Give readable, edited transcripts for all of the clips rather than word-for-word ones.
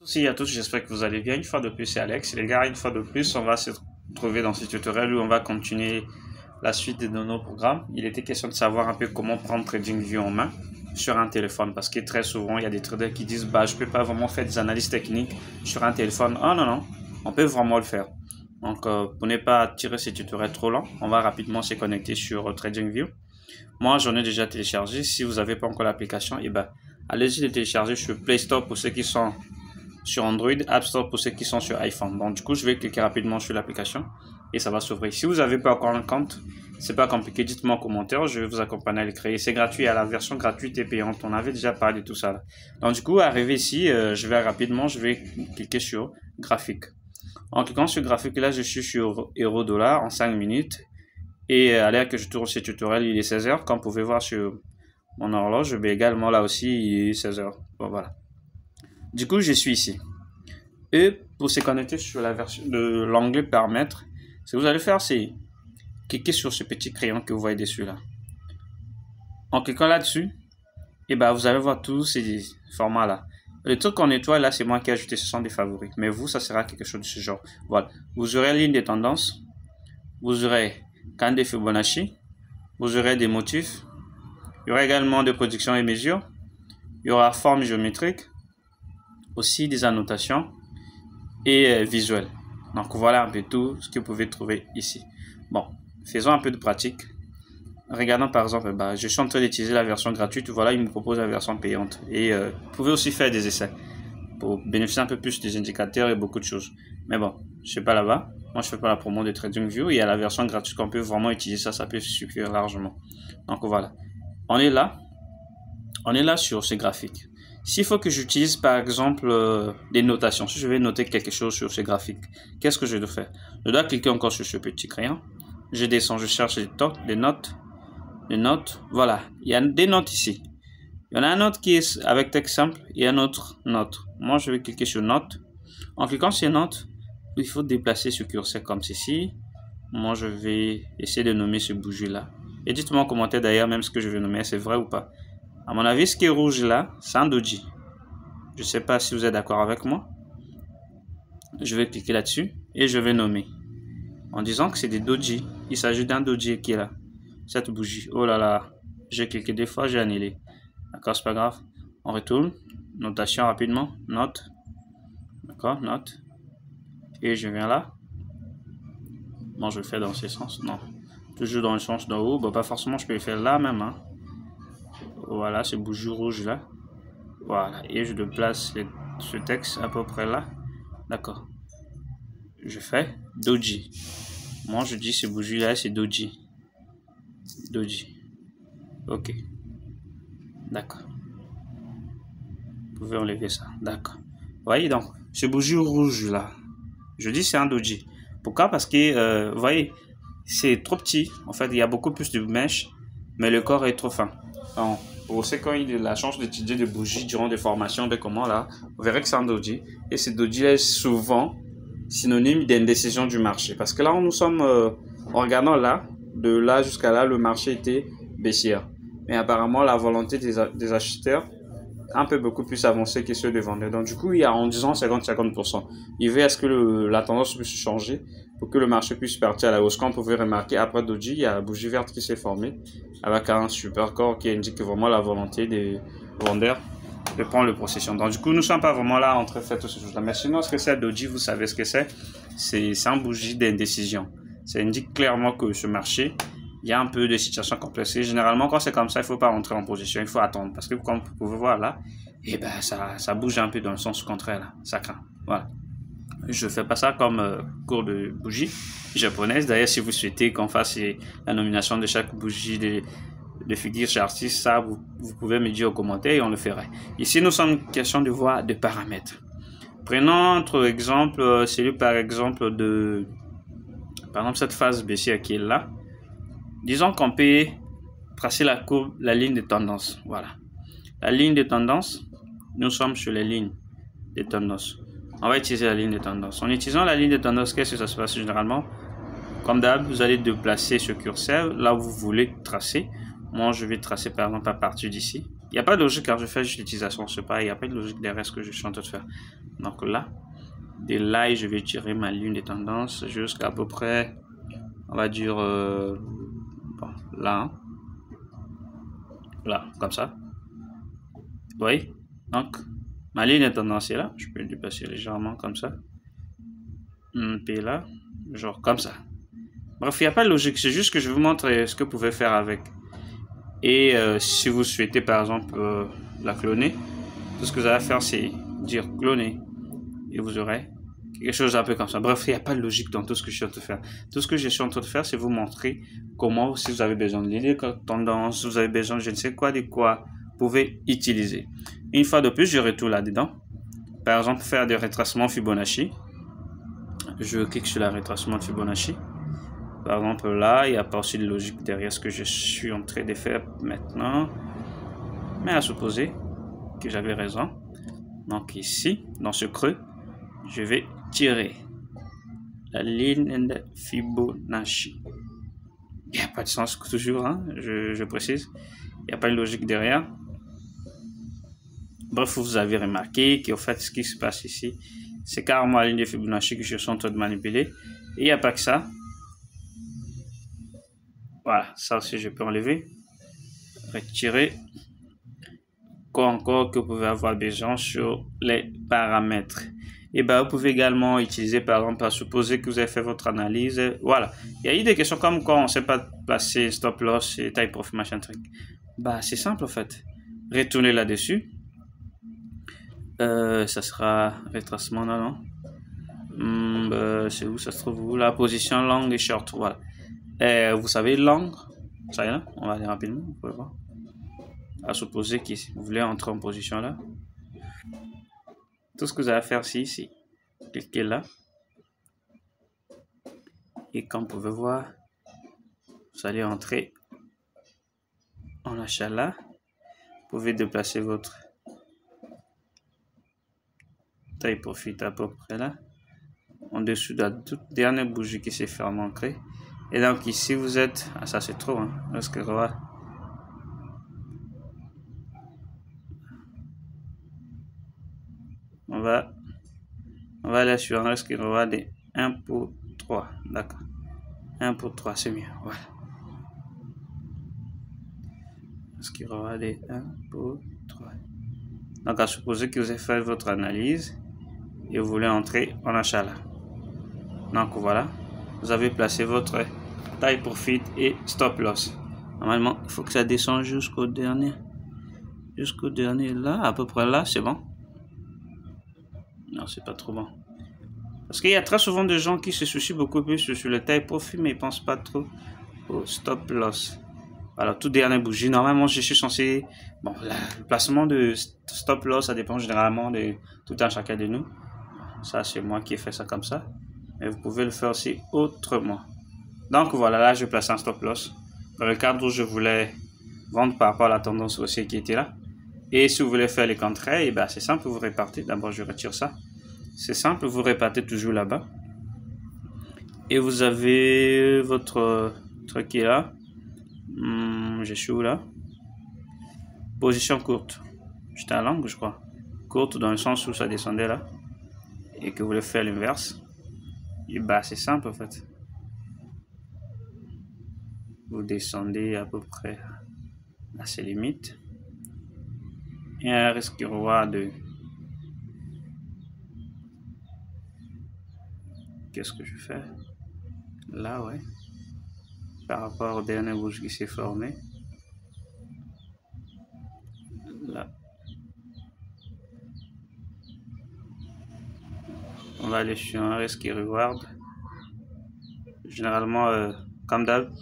Salut à tous, j'espère que vous allez bien. Une fois de plus, c'est Alex. Les gars, une fois de plus, on va se retrouver dans ce tutoriel où on va continuer la suite de nos programmes. Il était question de savoir un peu comment prendre TradingView en main sur un téléphone, parce que très souvent, il y a des traders qui disent bah, je peux pas vraiment faire des analyses techniques sur un téléphone. Oh non, non, on peut vraiment le faire. Donc, pour ne pas tirer ce tutoriel trop long, on va rapidement se connecter sur TradingView. Moi, j'en ai déjà téléchargé. Si vous n'avez pas encore l'application, allez-y le télécharger sur Play Store pour ceux qui sont sur Android, App Store pour ceux qui sont sur iPhone. Donc du coup, je vais cliquer rapidement sur l'application et ça va s'ouvrir. Si vous n'avez pas encore un compte, c'est pas compliqué, dites-moi en commentaire, je vais vous accompagner à le créer. C'est gratuit, à la version gratuite et payante. On avait déjà parlé de tout ça là. Donc du coup, arrivé ici, je vais cliquer sur graphique. En cliquant sur graphique, là, je suis sur euro-dollar en 5 minutes. Et à l'heure que je tourne ce tutoriel, il est 16h. Comme vous pouvez voir sur mon horloge, mais également là aussi, il est 16h. Bon, voilà. Du coup, je suis ici. Et pour se connecter sur la version de l'onglet paramètres, ce que vous allez faire, c'est cliquer sur ce petit crayon que vous voyez dessus là. En cliquant là-dessus, vous allez voir tous ces formats là. Le truc en étoile là, c'est moi qui ai ajouté, ce sont des favoris. Mais vous, ça sera quelque chose de ce genre. Voilà. Vous aurez ligne de tendance, vous aurez candé Fibonacci, vous aurez des motifs, il y aura également des prédictions et mesures, il y aura forme géométrique, aussi des annotations et visuels. Donc voilà un peu tout ce que vous pouvez trouver ici. Bon, faisons un peu de pratique. Regardons par exemple, je suis en train d'utiliser la version gratuite. Voilà, il me propose la version payante. Et vous pouvez aussi faire des essais pour bénéficier un peu plus des indicateurs et beaucoup de choses. Mais bon, je ne suis pas là-bas. Moi, je fais pas la promo de TradingView. Il y a la version gratuite qu'on peut vraiment utiliser. Ça peut suffire largement. Donc voilà, on est là. On est là sur ce graphique. S'il faut que j'utilise par exemple des notations, si je vais noter quelque chose sur ce graphique, qu'est-ce que je dois faire? Je dois cliquer encore sur ce petit crayon. Je descends, je cherche des notes. Voilà, il y a des notes ici. Il y en a un autre qui est avec texte simple et un autre note. Moi, je vais cliquer sur note. En cliquant sur note, il faut déplacer ce curseur comme ceci. Moi, je vais essayer de nommer ce bougie là. Et dites-moi en commentaire d'ailleurs même ce que je vais nommer, c'est vrai ou pas. À mon avis, ce qui est rouge là, c'est un doji. Je ne sais pas si vous êtes d'accord avec moi. Je vais cliquer là-dessus et je vais nommer. En disant que c'est des doji. Il s'agit d'un doji qui est là. Cette bougie. Oh là là. J'ai cliqué deux fois, j'ai annulé. D'accord, c'est pas grave. On retourne. Notation rapidement. Note. D'accord, note. Et je viens là. Bon, je le fais dans ce sens. Non. Toujours dans le sens d'en haut. Bon, pas forcément, je peux le faire là même. Hein. Voilà, ce bougie rouge là. Voilà, et je déplace ce texte à peu près là. D'accord. Je fais doji. Moi, je dis ce bougie là, c'est doji. Doji. Ok. D'accord. Vous pouvez enlever ça. D'accord. Voyez donc, ce bougie rouge là, je dis c'est un doji. Pourquoi? Parce que, vous voyez, c'est trop petit. En fait, il y a beaucoup plus de mèches, mais le corps est trop fin. Donc, pour ceux qui ont eu la chance d'étudier des bougies durant des formations de comment là, vous verrez que c'est un doji. Et ce doji est souvent synonyme d'indécision du marché. Parce que là, nous sommes, en regardant là, de là jusqu'à là, le marché était baissière. Mais apparemment, la volonté des acheteurs est un peu beaucoup plus avancée que ceux des vendeurs. Donc du coup, il y a en disant 50-50%. Il veut est-ce que la tendance puisse changer pour que le marché puisse partir à la hausse. Comme vous pouvez remarquer, après doji, il y a la bougie verte qui s'est formée avec un super corps qui indique vraiment la volonté des vendeurs de prendre le possession. Donc du coup, nous ne sommes pas vraiment là en train de faire tout ce chose-là. Mais sinon, ce que c'est doji, vous savez ce que c'est. C'est un bougie d'indécision. Ça indique clairement que ce marché, il y a un peu de situation complexes. Et généralement, quand c'est comme ça, il ne faut pas rentrer en position, il faut attendre. Parce que comme vous pouvez voir là, ça bouge un peu dans le sens contraire là. Ça craint. Voilà. Je ne fais pas ça comme cours de bougie japonaise. D'ailleurs, si vous souhaitez qu'on fasse la nomination de chaque bougie de figure chez artiste, ça, vous pouvez me dire aux commentaires et on le ferait. Ici, nous sommes question de voir des paramètres. Prenons notre exemple, celui par exemple de cette phase baissière qui est là. Disons qu'on peut tracer la ligne de tendance. Voilà. La ligne de tendance, nous sommes sur les lignes de tendance. On va utiliser la ligne de tendance. En utilisant la ligne de tendance, qu'est-ce que ça se passe généralement? Comme d'hab, vous allez déplacer ce curseur là où vous voulez tracer. Moi, je vais tracer par exemple à partir d'ici. Il n'y a pas de logique quand je fais juste l'utilisation, c'est pas, il n'y a pas de logique derrière ce que je suis en train de faire. Donc là, de là, je vais tirer ma ligne de tendance jusqu'à peu près, on va dire, bon, là, hein. Là, comme ça. Vous voyez? Donc, ma ligne de tendance est là. Je peux le dépasser légèrement comme ça. Puis là, genre comme ça. Bref, il n'y a pas de logique. C'est juste que je vous montre ce que vous pouvez faire avec. Et si vous souhaitez, par exemple, la cloner, tout ce que vous allez faire, c'est dire cloner. Et vous aurez quelque chose un peu comme ça. Bref, il n'y a pas de logique dans tout ce que je suis en train de faire. Tout ce que je suis en train de faire, c'est vous montrer comment, si vous avez besoin de ligne de tendance, si vous avez besoin de je ne sais quoi, de quoi, vous pouvez utiliser. Une fois de plus, je retourne là-dedans. Par exemple, faire des retracements Fibonacci. Je clique sur la retracement de Fibonacci. Par exemple, là, il n'y a pas aussi de logique derrière ce que je suis en train de faire maintenant. Mais à supposer que j'avais raison. Donc ici, dans ce creux, je vais tirer la ligne de Fibonacci. Il n'y a pas de sens toujours, hein, je précise. Il n'y a pas de logique derrière. Bref, vous avez remarqué qu'en fait, ce qui se passe ici, c'est carrément la ligne de Fibonacci que je suis en train de manipuler. Et il n'y a pas que ça. Voilà, ça aussi, je peux enlever. Retirer. Quoi encore que vous pouvez avoir besoin sur les paramètres. Et ben, vous pouvez également utiliser, par exemple, à supposer que vous avez fait votre analyse. Voilà. Il y a eu des questions comme quand on ne sait pas placer stop loss et taille profit, machin truc. Bah, c'est simple en fait. Retournez là-dessus. Ça sera retracement, non? C'est où ça se trouve où? La position long et short. Voilà. Vous savez, long, ça y est, on va aller rapidement. Vous pouvez voir. À supposer que vous voulez entrer en position là. Tout ce que vous allez faire, c'est ici. Cliquez là. Et comme vous pouvez voir, vous allez entrer en achat là. Vous pouvez déplacer votre taille profit à peu près là. En dessous de la toute dernière bougie qui s'est fait ancrer. Et donc ici, vous êtes... Ah, ça c'est trop, hein. Lorsque je vois... On va aller sur un risque de 1 pour 3. D'accord. 1 pour 3, c'est mieux. Voilà. Risque de 1 pour 3. Donc, à supposer que vous avez fait votre analyse et vous voulez entrer en achat là. Donc, voilà. Vous avez placé votre taille profit et stop loss. Normalement, il faut que ça descende jusqu'au dernier. Jusqu'au dernier là, à peu près là, c'est bon. Non, c'est pas trop bon. Parce qu'il y a très souvent des gens qui se soucient beaucoup plus sur le taille profit, mais ils ne pensent pas trop au stop loss. Alors, toute dernière bougie, normalement, je suis censé... Bon, le placement de stop loss, ça dépend généralement de tout un chacun de nous. Ça, c'est moi qui ai fait ça comme ça. Mais vous pouvez le faire aussi autrement. Donc, voilà, là, je place un stop loss. Dans le cadre où je voulais vendre par rapport à la tendance haussière qui était là. Et si vous voulez faire les contraires, et ben, c'est simple, vous répartez. D'abord, je retire ça. C'est simple, vous répartez toujours là-bas. Et vous avez votre truc qui est là. Je suis où là? Position courte. J'étais à l'angle, je crois. Courte dans le sens où ça descendait là. Et que vous voulez faire l'inverse. Et bah, c'est simple en fait. Vous descendez à peu près à ses limites. Et un risque reward de... Qu'est-ce que je fais? Là, ouais. Par rapport au dernier bouge qui s'est formé. Là. On va aller sur un risque reward. Généralement, comme d'hab,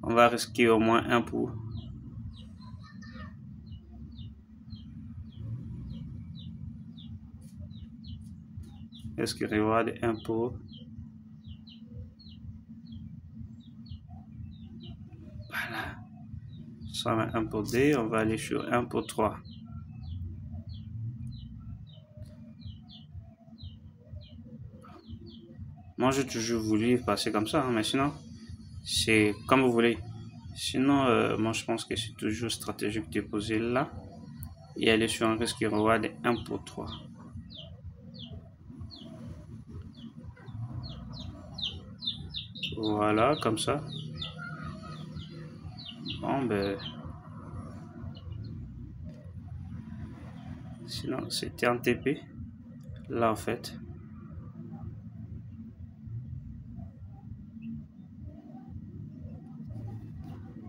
on va risquer au moins 1 pour. Risque reward 1 pour. Voilà. Ça va 1 pour D, on va aller sur 1 pour 3. Moi, j'ai toujours voulu passer comme ça, hein, mais sinon, c'est comme vous voulez. Sinon, moi, je pense que c'est toujours stratégique de poser là. et elle est sur un risque reward de 1 pour 3. Voilà, comme ça. Bon, ben... Sinon, c'était en TP. Là, en fait.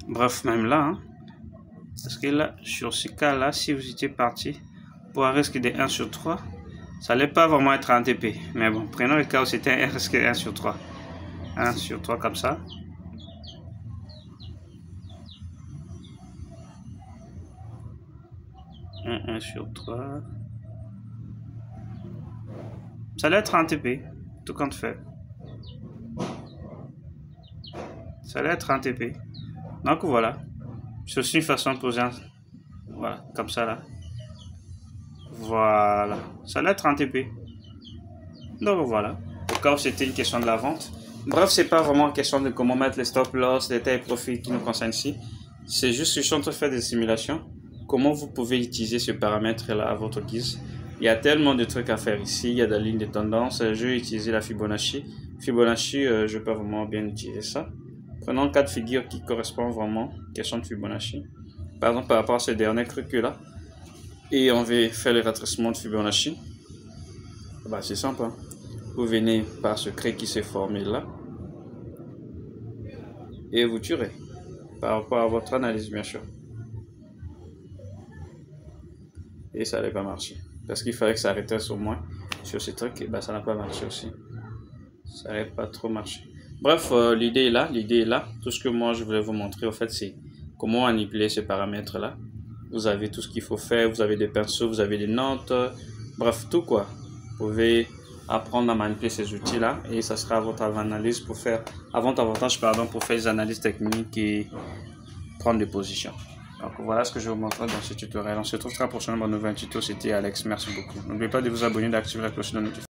Bref, même là, hein. Parce que là, sur ce cas-là, si vous étiez parti pour un risque de 1 sur 3, ça n'allait pas vraiment être en TP. Mais bon, prenons le cas où c'était un risque de 1 sur 3. 1 sur 3 comme ça. Un sur 3. Ça allait être en TP, tout compte fait. Ça allait être en TP. Donc voilà. C'est aussi une façon de poser un... Voilà, comme ça là. Voilà. Ça allait être en TP. Donc voilà. Au cas où c'était une question de la vente. Bref, c'est pas vraiment une question de comment mettre les stop loss, les tailles profit qui nous concerne ici. C'est juste que je suis en train de faire des simulations. Comment vous pouvez utiliser ce paramètre-là à votre guise. Il y a tellement de trucs à faire ici. Il y a des lignes de tendance. Je vais utiliser la Fibonacci. Fibonacci, je peux vraiment bien utiliser ça. Prenons le cas de figure qui correspond vraiment à question de Fibonacci. Par exemple, par rapport à ce dernier truc-là. Et on va faire le retracement de Fibonacci. Bah, c'est simple, hein. Vous venez par ce creux qui s'est formé là. Et vous tirez. Par rapport à votre analyse, bien sûr. Et ça n'allait pas marcher. Parce qu'il fallait que ça arrêtait au moins sur ce truc. Et bah, ça n'a pas marché aussi. Ça n'allait pas trop marcher. Bref, l'idée est là. L'idée est là. Tout ce que moi, je voulais vous montrer, en fait, c'est comment manipuler ces paramètres-là. Vous avez tout ce qu'il faut faire. Vous avez des pinceaux, vous avez des notes. Bref, tout quoi. Vous pouvez apprendre à manipuler ces outils-là et ça sera à votre analyse pour faire, à votre avantage, pardon, pour faire des analyses techniques et prendre des positions. Donc voilà ce que je vais vous montrer dans ce tutoriel. On se retrouve très prochainement dans un nouvel tuto. C'était Alex. Merci beaucoup. N'oubliez pas de vous abonner et d'activer la cloche de notification.